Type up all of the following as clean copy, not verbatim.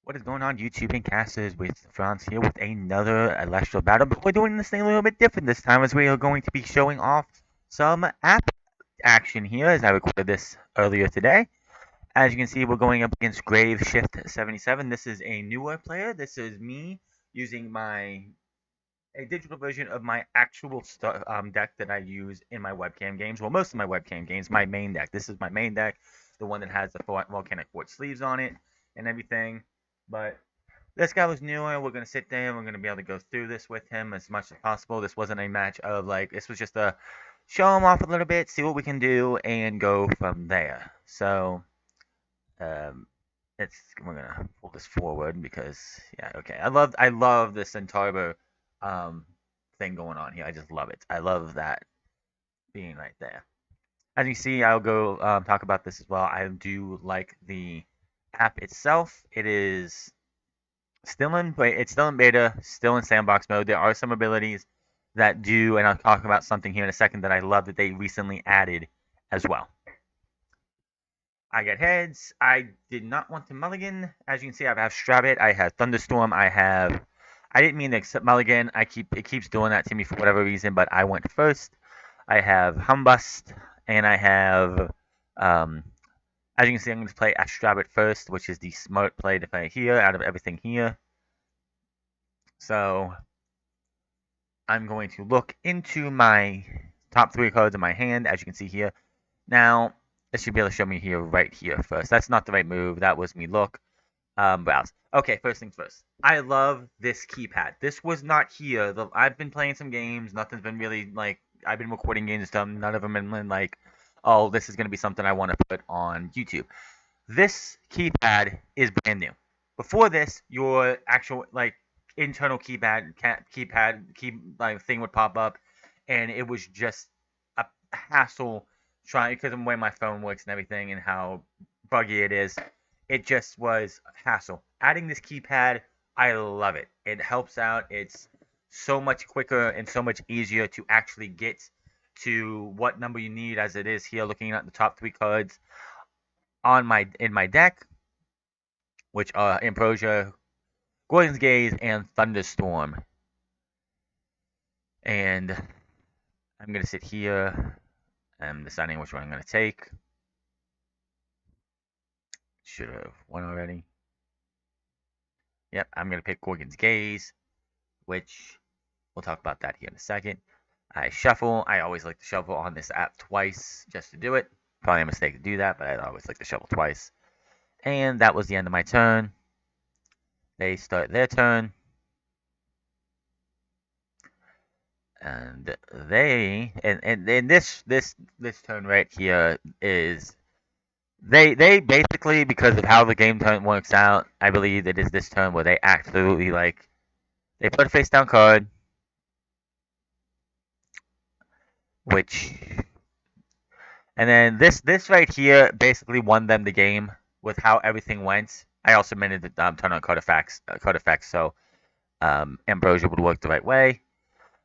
What is going on, YouTube and casters? With Frontz here with another Elestral battle, but we're doing this thing a little bit different this time, as we are going to be showing off some app action here, as I recorded this earlier today. As you can see, we're going up against Grave Shift 77. This is a newer player. This is me using a digital version of my actual deck that I use in my webcam games. Well, most of my webcam games, my main deck. This is my main deck, the one that has the volcanic quartz sleeves on it and everything. But this guy was newer. We're gonna sit there and we're gonna be able to go through this with him as much as possible. This wasn't a match of like, this was just a show him off a little bit, see what we can do, and go from there. So um, we're gonna pull this forward because yeah, okay. I love this Centauro um thing going on here. I just love it. I love that being right there. As you see, I'll go talk about this as well. I do like the app itself. It's still in beta, still in sandbox mode. There are some abilities that do, and I'll talk about something here in a second that I love that they recently added as well. I got heads. I did not want to mulligan. As you can see, I have Strabbit, I have Thunderstorm, I didn't mean to accept mulligan. It keeps doing that to me for whatever reason, but I went first. I have Humbust, and I have as you can see, I'm going to play Astrabbit first, which is the smart play to play here out of everything here. So I'm going to look into my top 3 cards in my hand, as you can see here. Now, this should be able to show me here, right here first. That's not the right move. That was me look. Browse. Okay, first things first. I love this keypad. This was not here. I've been playing some games. Nothing's been really, like, I've been recording games and stuff. None of them have been like, oh, this is going to be something I want to put on YouTube. This keypad is brand new. Before this, your actual, like, internal like, thing would pop up, and it was just a hassle trying, because of the way my phone works and everything and how buggy it is. It just was a hassle. Adding this keypad, I love it. It helps out. It's so much quicker and so much easier to actually get to what number you need, as it is here looking at the top 3 cards in my deck, which are Ambrosia, Gordon's Gaze, and Thunderstorm. And I'm going to sit here. I'm deciding which one I'm going to take. Should have won already. Yep, I'm going to pick Gorgon's Gaze, which we'll talk about that here in a second. I shuffle. I always like to shuffle on this app twice just to do it. Probably a mistake to do that, but I always like to shuffle twice. And that was the end of my turn. They start their turn. And this turn right here is they basically, because of how the game turn works out, I believe it is this turn where they absolutely, like, they put a face down card, which, and then this right here basically won them the game with how everything went. I also amended the turn on card effects, so Ambrosia would work the right way.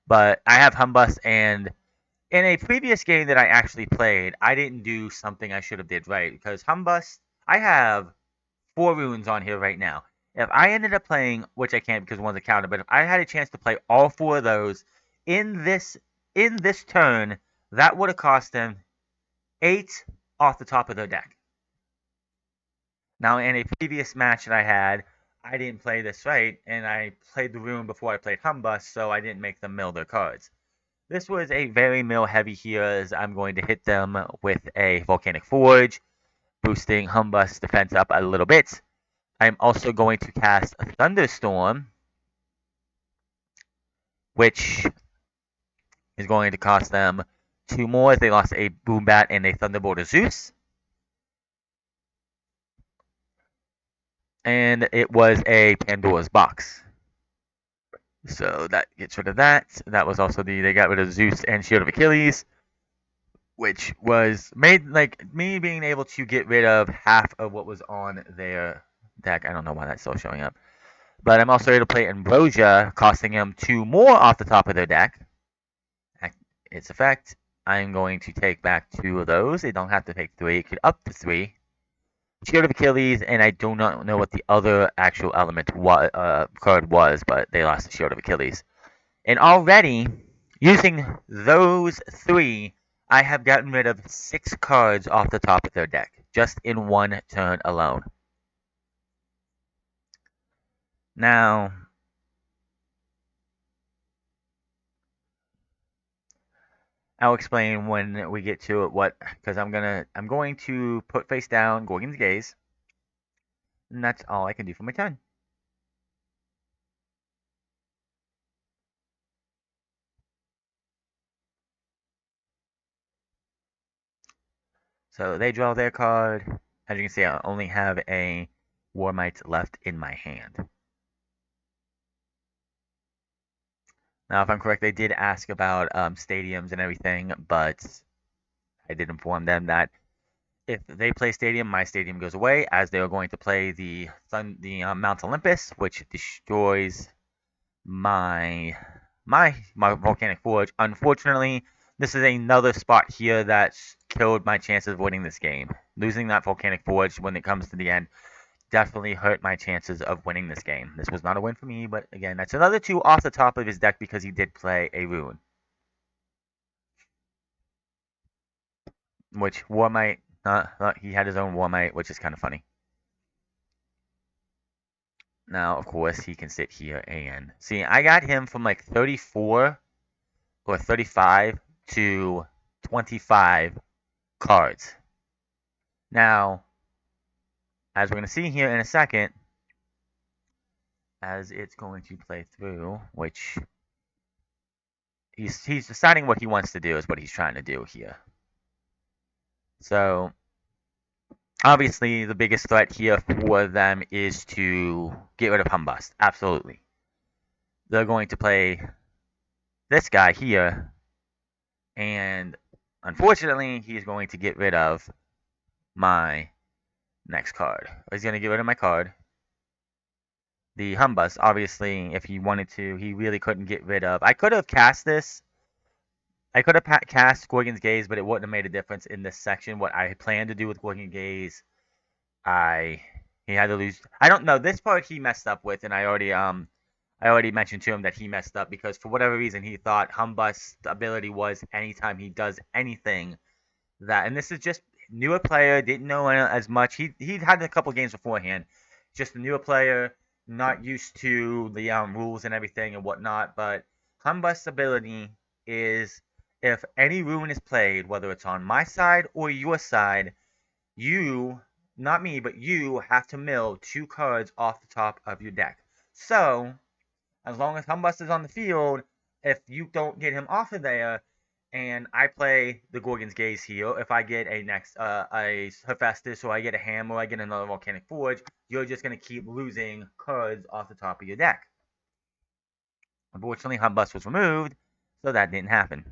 But I have Humbus, and in a previous game that I actually played, I didn't do something I should have did right, because Humbus, I have 4 runes on here right now. If I ended up playing, which I can't because one's a counter, but if I had a chance to play all 4 of those in this turn, that would have cost them 8 off the top of their deck. Now, in a previous match that I had, I didn't play this right, and I played the rune before I played Humbus, so I didn't make them mill their cards. This was a very mill heavy here, as I'm going to hit them with a Volcanic Forge, boosting Humbus defense up a little bit. I'm also going to cast a Thunderstorm, which is going to cost them 2 more, as they lost a Boombat and a Thunderbolt of Zeus. And it was a Pandora's Box. So that gets rid of that. That was also they got rid of Zeus and Shield of Achilles, which was made, like, me being able to get rid of half of what was on their deck. I don't know why that's still showing up. But I'm also able to play Ambrosia, costing them 2 more off the top of their deck. Its effect, I'm going to take back 2 of those. They don't have to take 3. It could up to 3. Shield of Achilles, and I do not know what the other actual element card was, but they lost the Shield of Achilles. And already, using those three, I have gotten rid of 6 cards off the top of their deck, just in one turn alone. Now, I'll explain when we get to it because I'm going to put face down Gorgon's Gaze, and that's all I can do for my turn. So they draw their card. As you can see, I only have a War Might left in my hand. Now, if I'm correct, they did ask about stadiums and everything, but I did inform them that if they play stadium, my stadium goes away, as they are going to play the Mount Olympus, which destroys my volcanic forge. Unfortunately, this is another spot here that's killed my chances of winning this game. Losing that volcanic forge when it comes to the end definitely hurt my chances of winning this game. This was not a win for me, but again, that's another 2 off the top of his deck because he did play a rune. Which War Might, he had his own War Might, which is kind of funny. Now, of course, he can sit here and see. I got him from like 34 or 35 to 25 cards. Now, as we're going to see here in a second, as it's going to play through, which he's deciding what he wants to do is what he's trying to do here. So, obviously, the biggest threat here for them is to get rid of Humbust. Absolutely. They're going to play this guy here, and unfortunately, he's going to get rid of my next card. He's going to get rid of my card. The Humbus, obviously, if he wanted to, he really couldn't get rid of. I could have cast this. I could have cast Gorgon's Gaze, but it wouldn't have made a difference in this section. What I planned to do with Gorgon's Gaze, he had to lose. I don't know. This part he messed up with, and I already mentioned to him that he messed up because for whatever reason he thought Humbust's ability was anytime he does anything that, and this is just newer player, didn't know as much. He'd had a couple games beforehand, just a newer player, not used to the rules and everything and whatnot. But Humbust's ability is if any rune is played, whether it's on my side or your side, you, not me, but you have to mill 2 cards off the top of your deck. So as long as Humbust is on the field, if you don't get him off of there, and I play the Gorgon's Gaze here, if I get a Hephaestus, or I get a Ham, or I get another Volcanic Forge, you're just going to keep losing cards off the top of your deck. Unfortunately, Humbust was removed, so that didn't happen.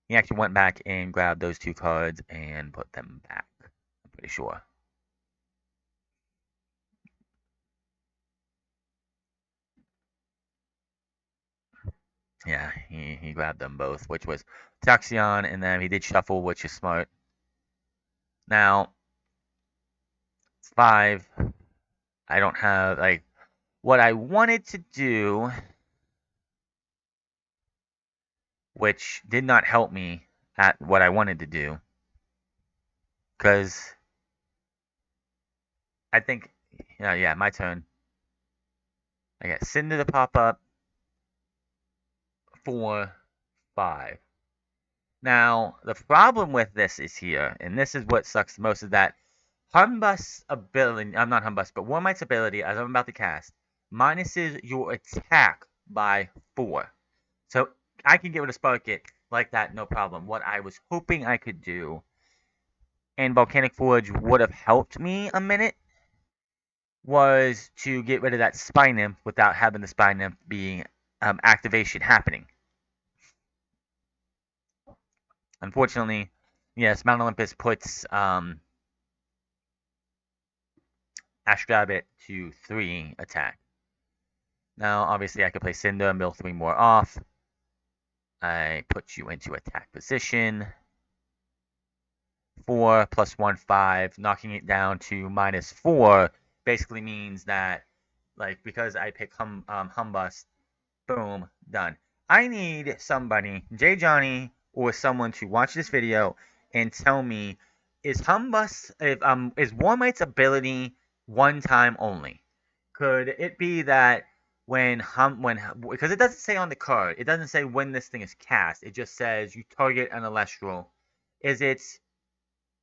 He actually went back and grabbed those 2 cards and put them back, I'm pretty sure. Yeah, he grabbed them both, which was Taxion, and then he did shuffle, which is smart. Now, 5, I don't have, like, what I wanted to do, which did not help me at what I wanted to do, because I think, yeah, my turn. I got Cinder to pop up, 4, 5. Now, the problem with this is here, and this is what sucks the most, is that Humbust's ability, I'm not Humbust, but War Might's ability, as I'm about to cast, minuses your attack by 4. So I can get rid of Spark It like that, no problem. What I was hoping I could do, and Volcanic Forge would have helped me a minute, was to get rid of that Spy Nymph without having the Spy Nymph being activation happening. Unfortunately, yes, Mount Olympus puts Astrabbit to 3 attack. Now, obviously, I could play Cinder and mill 3 more off. I put you into attack position. 4 plus 1, 5, knocking it down to -4 basically means that, like, because I pick Humbust, boom, done. I need somebody, Jay Johnny, or someone to watch this video and tell me, is Humbust, is Warmite's ability one time only? Could it be that because it doesn't say on the card, it doesn't say when this thing is cast. It just says you target an Elestral. Is it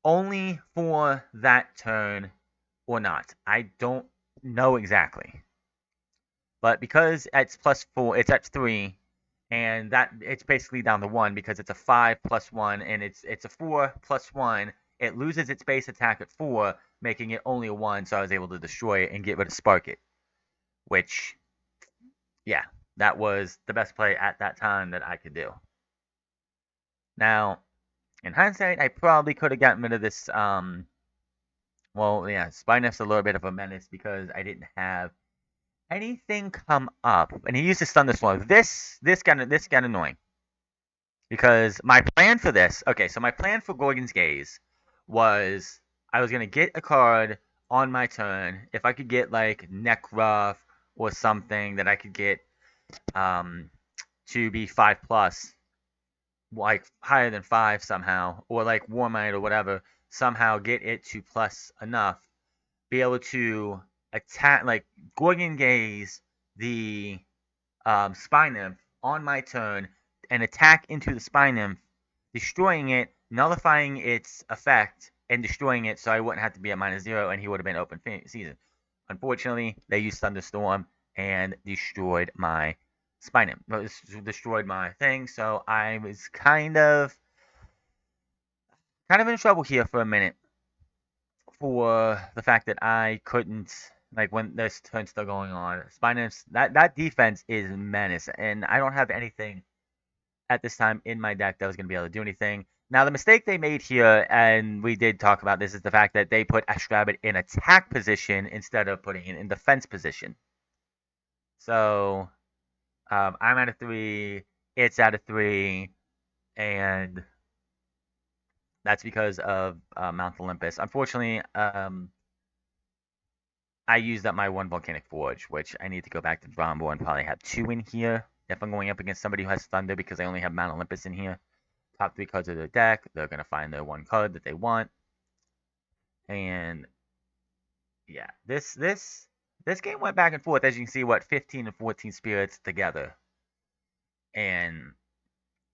only for that turn or not? I don't know exactly. But because it's +4, it's at 3, and that it's basically down to 1 because it's a 5 plus 1, and it's a 4 plus 1. It loses its base attack at 4, making it only a 1, so I was able to destroy it and get rid of Spark It. Which, yeah, that was the best play at that time that I could do. Now, in hindsight, I probably could have gotten rid of this, well, yeah, Spinef's a little bit of a menace because I didn't have anything come up, and he used his thunderstorm. This got annoying because my plan for this. Okay, so my plan for Gorgon's Gaze was I was gonna get a card on my turn if I could get like Nekruff or something that I could get to be 5+, like higher than 5 somehow, or like Warmite or whatever. Somehow get it to plus enough, be able to attack, like Gorgon Gaze the Spy Nymph on my turn and attack into the Spy Nymph, destroying it, nullifying its effect, and destroying it so I wouldn't have to be at -0 and he would have been open season. Unfortunately, they used Thunderstorm and destroyed my Spy Nymph. Destroyed my thing, so I was kind of in trouble here for a minute for the fact that I couldn't, like, when this turn's still going on. Spinus, that defense is menace, and I don't have anything at this time in my deck that was going to be able to do anything. Now, the mistake they made here, and we did talk about this, is the fact that they put Astrabbit in attack position instead of putting it in defense position. So, I'm at a 3, it's at a 3, and that's because of Mount Olympus. Unfortunately, I used up my 1 Volcanic Forge, which I need to go back to drawing board and probably have 2 in here if I'm going up against somebody who has Thunder because I only have Mount Olympus in here. Top 3 cards of their deck, they're going to find their 1 card that they want. And yeah, this game went back and forth, as you can see, 15 and 14 spirits together. And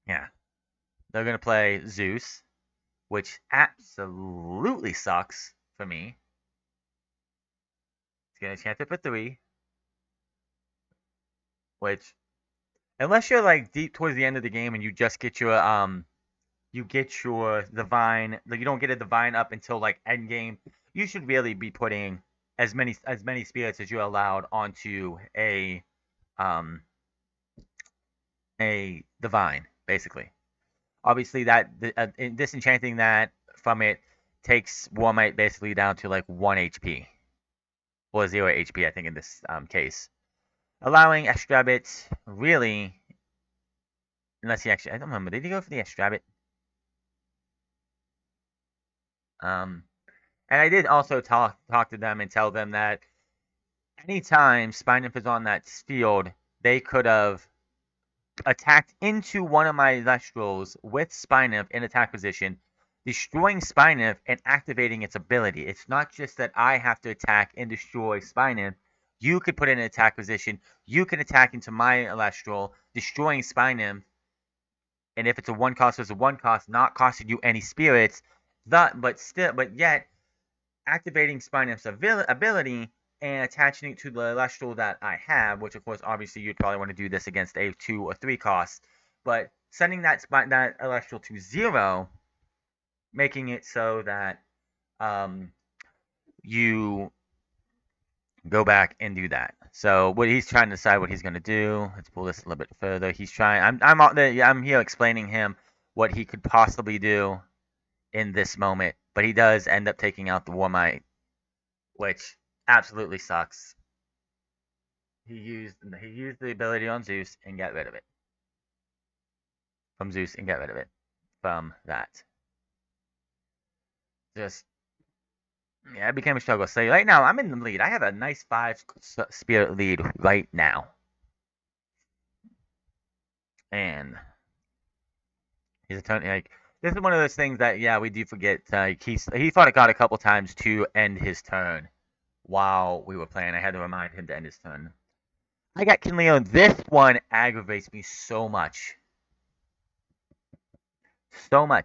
yeah, they're going to play Zeus, which absolutely sucks for me. It's going to chance it for 3, which, unless you're like deep towards the end of the game and you just get your divine, like you don't get a divine up until like end game, you should really be putting as many spirits as you're allowed onto a divine, basically. Obviously, that disenchanting that from it takes Warmite basically down to like 1 HP or 0 HP, I think, in this case, allowing Astrabbit really, unless he actually, I don't remember, did he go for the Astrabbit? And I did also talk to them and tell them that anytime Spine is on that field, they could have attacked into one of my Elestrals with Spinef in attack position, destroying Spinef and activating its ability. It's not just that I have to attack and destroy Spinef. You could put it in attack position. You can attack into my Elestral, destroying Spinef. And if it's a 1 cost, it's a 1 cost, not costing you any spirits. But yet activating Spinef's ability and attaching it to the Elestral that I have, which of course obviously you'd probably want to do this against a 2 or 3 cost, but sending that Elestral to 0, making it so that you go back and do that. So what he's trying to decide what he's going to do. Let's pull this a little bit further. He's trying. I'm here explaining him what he could possibly do in this moment, but he does end up taking out the Warmite, which absolutely sucks. He used the ability on Zeus and got rid of it. From Zeus and got rid of it from that. Just yeah, it became a struggle. So right now I'm in the lead. I have a nice 5 spirit lead right now, and he's a ton. Like this is one of those things that yeah we do forget. Like he fought a god a couple times to end his turn while we were playing. I had to remind him to end his turn. I got Kinleo. This one aggravates me so much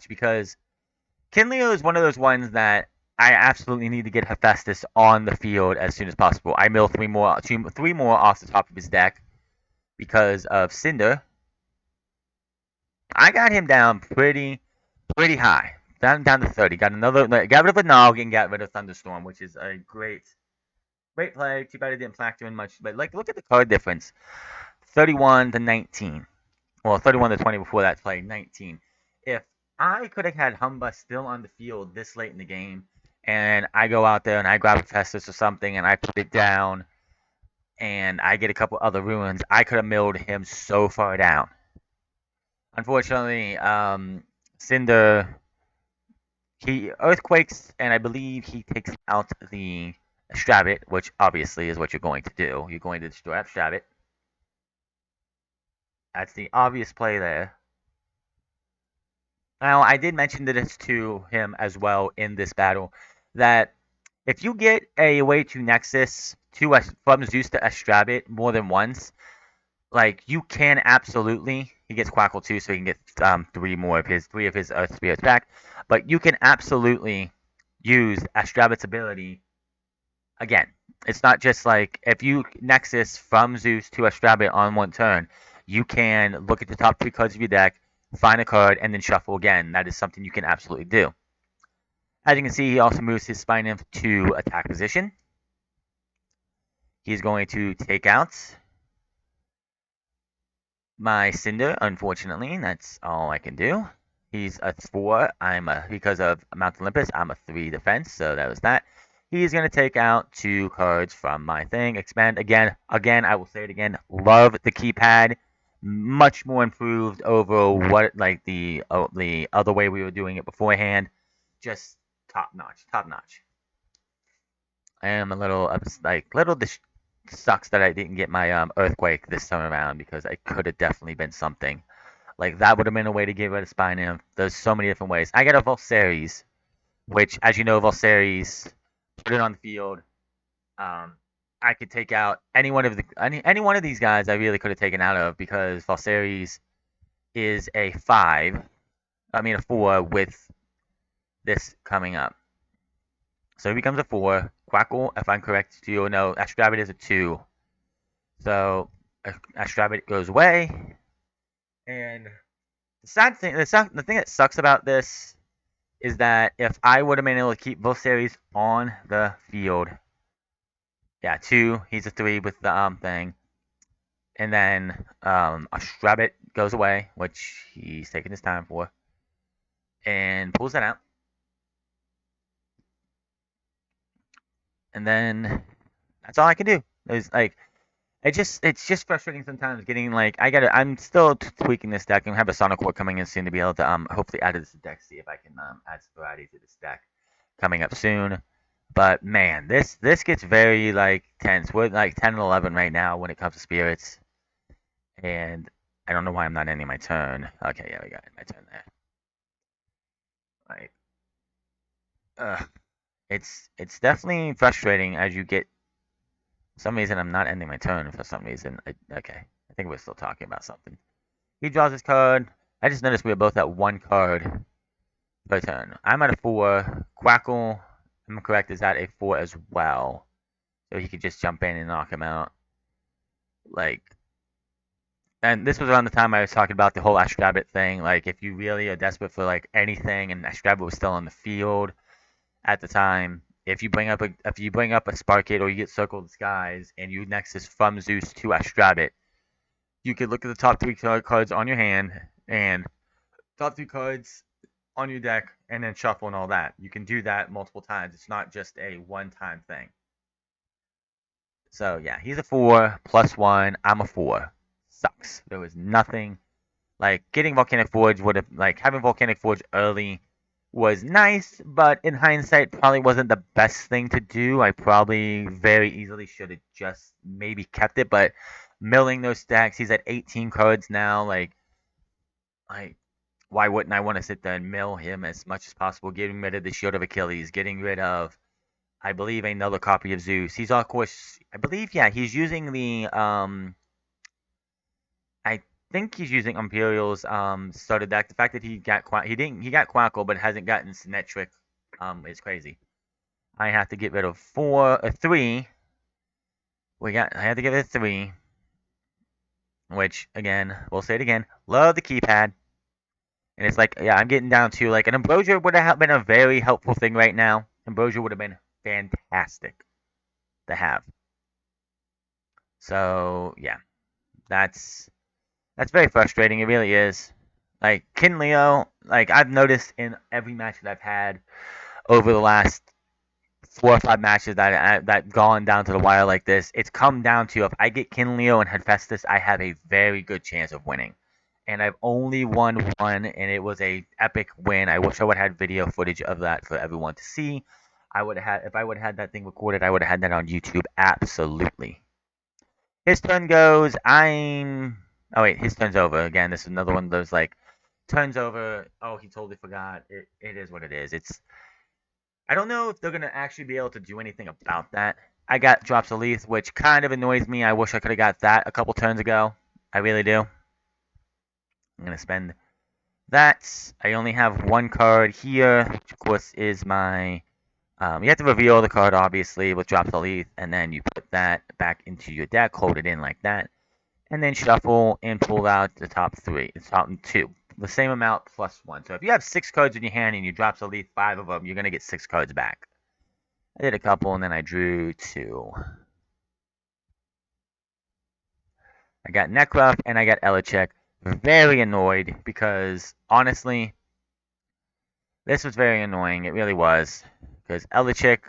because Kinleo is one of those ones that I absolutely need to get Hephaestus on the field as soon as possible. I mill three more off the top of his deck because of Cinder. I got him down pretty high, down to 30. Got rid of a Nog and got rid of Thunderstorm, which is a great play. Too bad it didn't factor in much, but like look at the card difference, 31 to 19. Well, 31 to 20 before that play, 19. If I could have had Humba still on the field this late in the game, and I go out there and I grab a Festus or something and I put it down, and I get a couple other ruins, I could have milled him so far down. Unfortunately, Cinder he earthquakes, and I believe he takes out the Strabbit, which obviously is what you're going to do. You're going to destroy that Strabbit. That's the obvious play there. Now, I did mention this to him as well in this battle, that if you get a way to Nexus from Zeus to Astrabit more than once, like you can absolutely, he gets Quackle too, so he can get three of his Earth Spirits back, but you can absolutely use Astrabit's ability again. It's not just like if you Nexus from Zeus to Astrabit on one turn, you can look at the top 3 cards of your deck, find a card, and then shuffle again. That is something you can absolutely do. As you can see, he also moves his Spine Nymph to attack position. He's going to take out my Cinder, unfortunately. That's all I can do. He's a 4. Because of Mount Olympus, I'm a 3 defense, so that was that. He's going to take out 2 cards from my thing. Expand again. I will say it again. Love the keypad. Much more improved over what like the other way we were doing it beforehand. Just top notch. I am a little sucks that I didn't get my earthquake this time around because I could have definitely been something. Like that would have been a way to get rid of Spine Nymph. There's so many different ways. I got a Valseres, which, as you know, Valseres, put it on the field. I could take out any one of these guys. I really could have taken out of because Valseres is a 4 with this coming up. So he becomes a 4. Quackle, if I'm correct, you'll know Astrabit is a 2. So Astrabit goes away. And the thing that sucks about this is that if I would have been able to keep both series on the field, yeah, 2, he's a 3 with the thing, and then Astrabit goes away, which he's taking his time for, and pulls that out. And then that's all I can do. It's like it's just frustrating sometimes getting like I'm still tweaking this deck and have a Sonic Core coming in soon to be able to hopefully add to this deck, see if I can add some variety to this deck coming up soon. But man, this gets very like tense. We're like 10 and 11 right now when it comes to spirits, and I don't know why I'm not ending my turn. Okay, yeah, we got my turn there. Like, it's definitely frustrating as you get. For some reason, I'm not ending my turn. For some reason, okay, I think we're still talking about something. He draws his card. I just noticed we were both at 1 card per turn. I'm at a 4. Quackle, I'm correct, is at a 4 as well. So he could just jump in and knock him out. Like, and this was around the time I was talking about the whole Astrabit thing. Like, if you really are desperate for like anything, and Astrabit was still on the field at the time, if you bring up a Spark It or you get Circle of the Skies and you Nexus from Zeus to Astrabit, you could look at the top 3 cards on your hand and top 3 cards on your deck and then shuffle and all that. You can do that multiple times. It's not just a one-time thing. So yeah, he's a 4 +1. I'm a 4. Sucks. There was nothing like getting Volcanic Forge would have like having Volcanic Forge early was nice, but in hindsight, probably wasn't the best thing to do. I probably very easily should have just maybe kept it, but milling those stacks, he's at 18 cards now. Like, why wouldn't I want to sit there and mill him as much as possible, getting rid of the Shield of Achilles, getting rid of, I believe, another copy of Zeus. He's, of course, I believe, yeah, he's using the, I think he's using Imperial's starter deck. The fact that he got Quackle but hasn't gotten Symmetric is crazy. I have to get rid of three. I have to get rid of three, which again, we'll say it again. Love the keypad, and it's like, yeah, I'm getting down to like an Ambrosia would have been a very helpful thing right now. Ambrosia would have been fantastic to have. So yeah, that's very frustrating. It really is. Like Kinleo, like I've noticed in every match that I've had over the last 4 or 5 matches that gone down to the wire like this, it's come down to if I get Kinleo and Hephaestus, I have a very good chance of winning. And I've only won one, and it was a epic win. I wish I would have had video footage of that for everyone to see. If I would have had that thing recorded, I would have had that on YouTube. Absolutely. His turn goes. Oh wait, his turn's over again. This is another one of those like turns over. Oh, he totally forgot. It is what it is. I don't know if they're gonna actually be able to do anything about that. I got drops of Leaf, which kind of annoys me. I wish I could have got that a couple turns ago. I really do. I'm gonna spend that. I only have one card here, which of course is my. You have to reveal the card obviously with drops of Leaf, and then you put that back into your deck, hold it in like that, and then shuffle and pull out the top two. The same amount plus one. So if you have 6 cards in your hand and you drop at least 5 of them, you're going to get 6 cards back. I did a couple and then I drew 2. I got Necruff and I got Elichek. Very annoyed because, honestly, this was very annoying. It really was. Because Elichek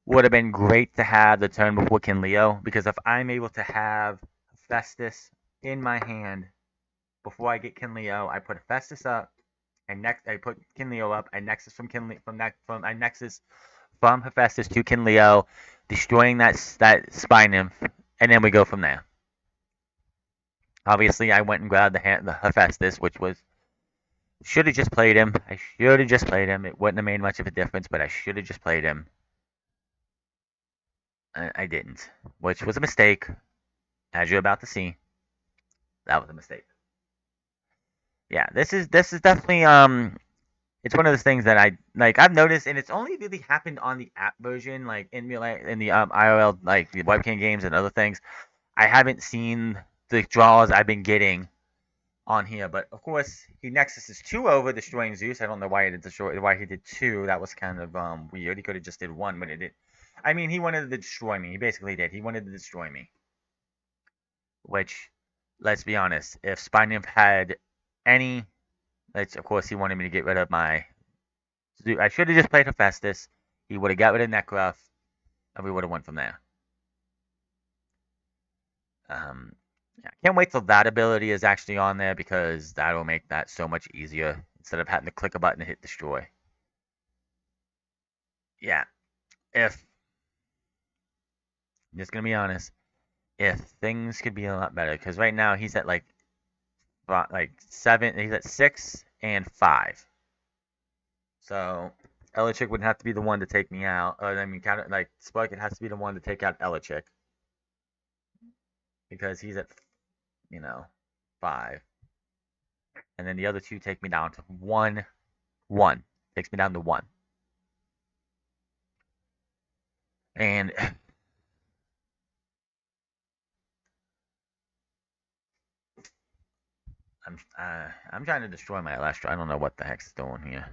would have been great to have the turn before Kinleo. Because if I'm able to have Festus in my hand before I get Kinleo, I put Festus up. I put Kinleo up. I Nexus I Nexus from Hephaestus to Kinleo, destroying that Spy Nymph, and then we go from there. Obviously, I went and grabbed the Hephaestus, which was should have just played him. I should have just played him. It wouldn't have made much of a difference, but I should have just played him. I didn't, which was a mistake, as you're about to see. That was a mistake. Yeah, this is definitely it's one of those things that I've noticed, and it's only really happened on the app version, like in real life, in the IRL, like the webcam games and other things. I haven't seen the draws I've been getting on here, but of course he nexuses 2 over, destroying Zeus. I don't know why he did 2. That was kind of weird. He could have just did 1, but it did. I mean, he wanted to destroy me. He basically did. He wanted to destroy me. Which, let's be honest, if Spy Nymph had any, of course he wanted me to get rid of my. I should have just played Hephaestus. He would have got rid of Necruff, and we would have went from there. Yeah, can't wait till that ability is actually on there because that'll make that so much easier instead of having to click a button to hit destroy. Yeah, if I'm just gonna be honest, if things could be a lot better, because right now he's at like 7, he's at 6 and 5. So Elichik would have to be the one to take me out. I mean, kind of like Spark, it has to be the one to take out Elichik because he's at 5, and then the other 2 take me down to 1. Takes me down to 1, and I'm trying to destroy my Elestral. I don't know what the heck's doing here.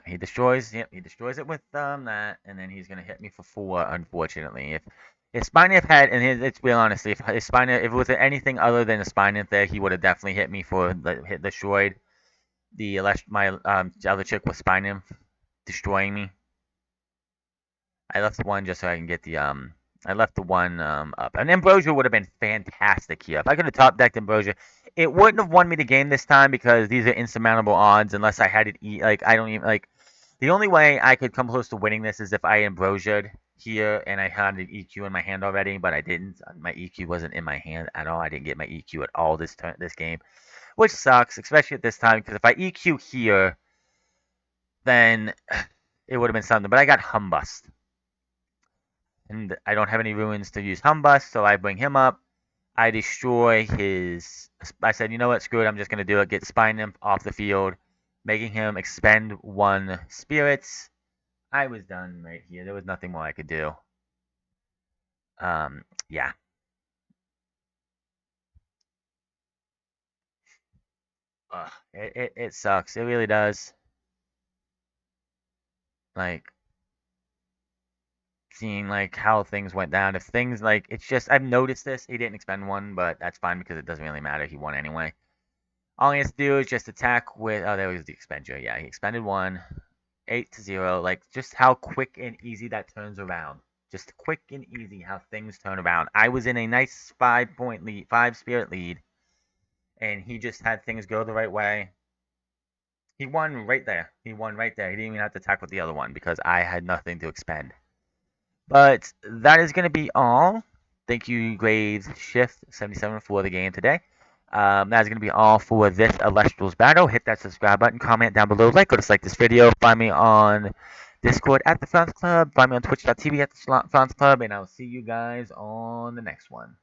He destroys. Yep, he destroys it with that, and then he's gonna hit me for 4. Unfortunately, if Spine had, and it's real honestly, if it was anything other than a Spine there, he would have definitely hit me for hit destroyed my other chick with Spine destroying me. I left 1 just so I can get the I left the one up. And Ambrosia would have been fantastic here. If I could have top decked Ambrosia, it wouldn't have won me the game this time because these are insurmountable odds unless I had it like I don't even like the only way I could come close to winning this is if I Ambrosia'd here and I had an EQ in my hand already, but I didn't. My EQ wasn't in my hand at all. I didn't get my EQ at all this game, which sucks, especially at this time because if I EQ here, then it would have been something. But I got Humbust. And I don't have any ruins to use Humbust, so I bring him up. I destroy his. I said, you know what, screw it, I'm just gonna do it. Get Spine Nymph off the field, making him expend 1 spirits. I was done right here. There was nothing more I could do. Yeah. Ugh, it sucks. It really does. Like seeing like how things went down. If things like it's just I've noticed this. He didn't expend one, but that's fine because it doesn't really matter. He won anyway. All he has to do is just attack with. Oh, there was the expenditure. Yeah, he expended one. 8-0. Like just how quick and easy that turns around. Just quick and easy how things turn around. I was in a nice 5 point lead, 5 spirit lead, and he just had things go the right way. He won right there. He won right there. He didn't even have to attack with the other one because I had nothing to expend. But that is going to be all. Thank you, Graves Shift 77 for the game today. That's going to be all for this Elestrals battle. Hit that subscribe button, comment down below, like or dislike this video. Find me on Discord at the Frontz Club. Find me on twitch.tv at the Frontz Club, and I'll see you guys on the next one.